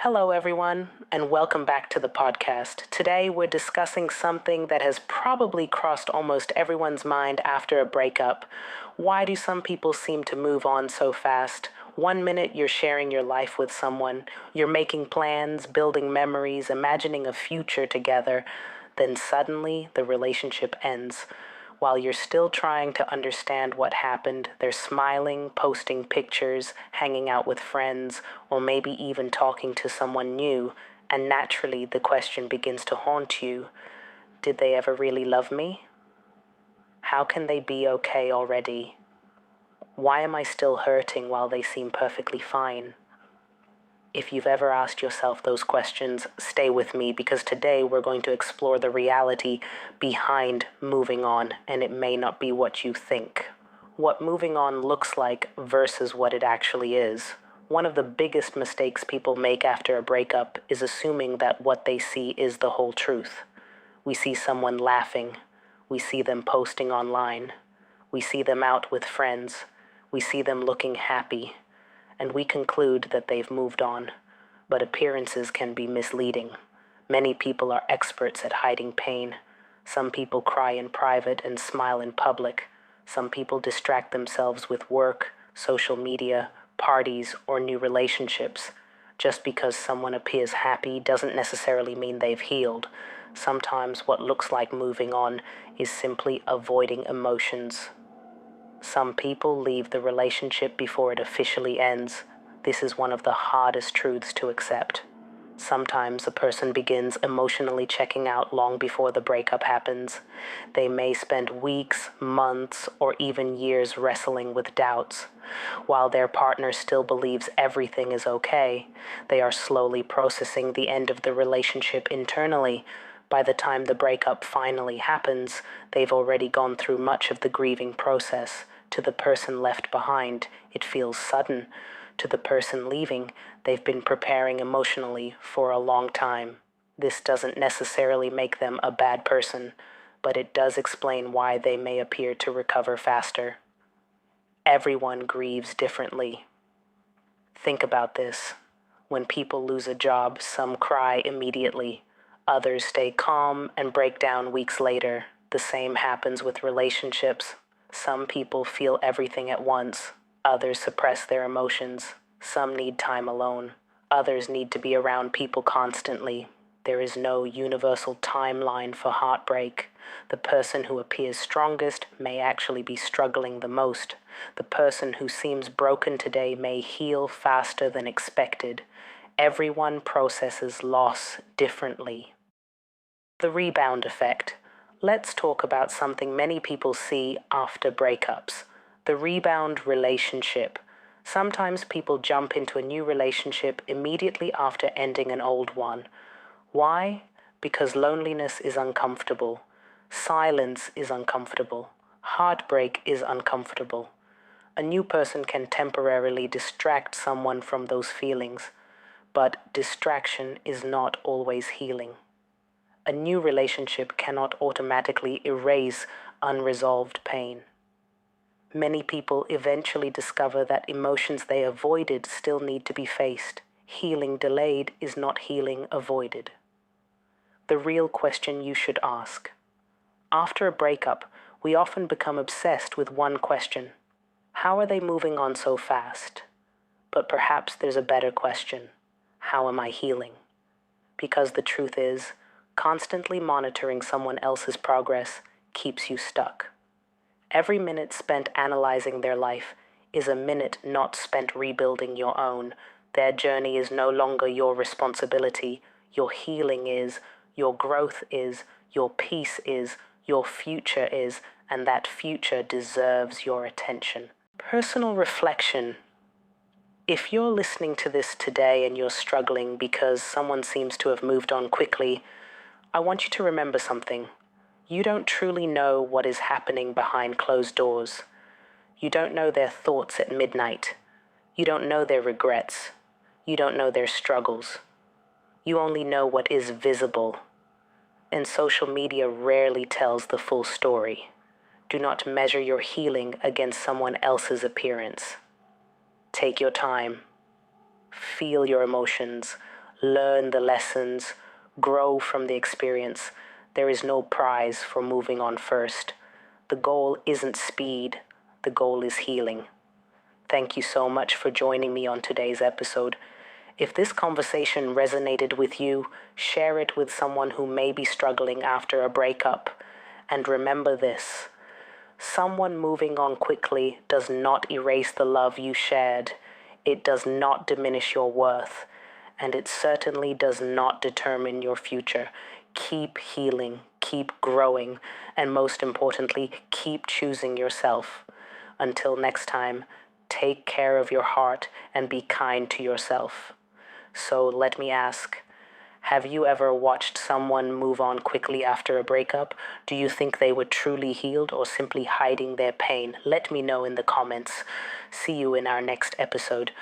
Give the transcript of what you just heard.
Hello, everyone, and welcome back to the podcast. Today, we're discussing something that has probably crossed almost everyone's mind after a breakup. Why do some people seem to move on so fast? One minute you're sharing your life with someone, you're making plans, building memories, imagining a future together. Then suddenly, the relationship ends. While you're still trying to understand what happened, they're smiling, posting pictures, hanging out with friends, or maybe even talking to someone new, and naturally the question begins to haunt you. Did they ever really love me? How can they be okay already? Why am I still hurting while they seem perfectly fine? If you've ever asked yourself those questions, stay with me because today we're going to explore the reality behind moving on, and it may not be what you think. What moving on looks like versus what it actually is. One of the biggest mistakes people make after a breakup is assuming that what they see is the whole truth. We see someone laughing. We see them posting online. We see them out with friends. We see them looking happy. And we conclude that they've moved on. But appearances can be misleading. Many people are experts at hiding pain. Some people cry in private and smile in public. Some people distract themselves with work, social media, parties, or new relationships. Just because someone appears happy doesn't necessarily mean they've healed. Sometimes what looks like moving on is simply avoiding emotions. Some people leave the relationship before it officially ends. This is one of the hardest truths to accept. Sometimes a person begins emotionally checking out long before the breakup happens. They may spend weeks, months, or even years wrestling with doubts. While their partner still believes everything is okay, they are slowly processing the end of the relationship internally. By the time the breakup finally happens, they've already gone through much of the grieving process. To the person left behind, it feels sudden. To the person leaving, they've been preparing emotionally for a long time. This doesn't necessarily make them a bad person, but it does explain why they may appear to recover faster. Everyone grieves differently. Think about this. When people lose a job, some cry immediately. Others stay calm and break down weeks later. The same happens with relationships. Some people feel everything at once. Others suppress their emotions. Some need time alone. Others need to be around people constantly. There is no universal timeline for heartbreak. The person who appears strongest may actually be struggling the most. The person who seems broken today may heal faster than expected. Everyone processes loss differently. The rebound effect. Let's talk about something many people see after breakups. The rebound relationship. Sometimes people jump into a new relationship immediately after ending an old one. Why? Because loneliness is uncomfortable. Silence is uncomfortable. Heartbreak is uncomfortable. A new person can temporarily distract someone from those feelings, but distraction is not always healing. A new relationship cannot automatically erase unresolved pain. Many people eventually discover that emotions they avoided still need to be faced. Healing delayed is not healing avoided. The real question you should ask. After a breakup, we often become obsessed with one question. How are they moving on so fast? But perhaps there's a better question. How am I healing? Because the truth is, constantly monitoring someone else's progress keeps you stuck. Every minute spent analyzing their life is a minute not spent rebuilding your own. Their journey is no longer your responsibility. Your healing is, your growth is, your peace is, your future is, and that future deserves your attention. Personal reflection. If you're listening to this today and you're struggling because someone seems to have moved on quickly, I want you to remember something. You don't truly know what is happening behind closed doors. You don't know their thoughts at midnight. You don't know their regrets. You don't know their struggles. You only know what is visible. And social media rarely tells the full story. Do not measure your healing against someone else's appearance. Take your time. Feel your emotions. learn the lessons, grow from the experience. There is no prize for moving on first. The goal isn't speed, the goal is healing. Thank you so much for joining me on today's episode. If this conversation resonated with you, share it with someone who may be struggling after a breakup. And remember this: someone moving on quickly does not erase the love you shared. It does not diminish your worth. And it certainly does not determine your future. Keep healing, keep growing, and most importantly, keep choosing yourself. Until next time, take care of your heart and be kind to yourself. So let me ask, have you ever watched someone move on quickly after a breakup? Do you think they were truly healed or simply hiding their pain? Let me know in the comments. See you in our next episode.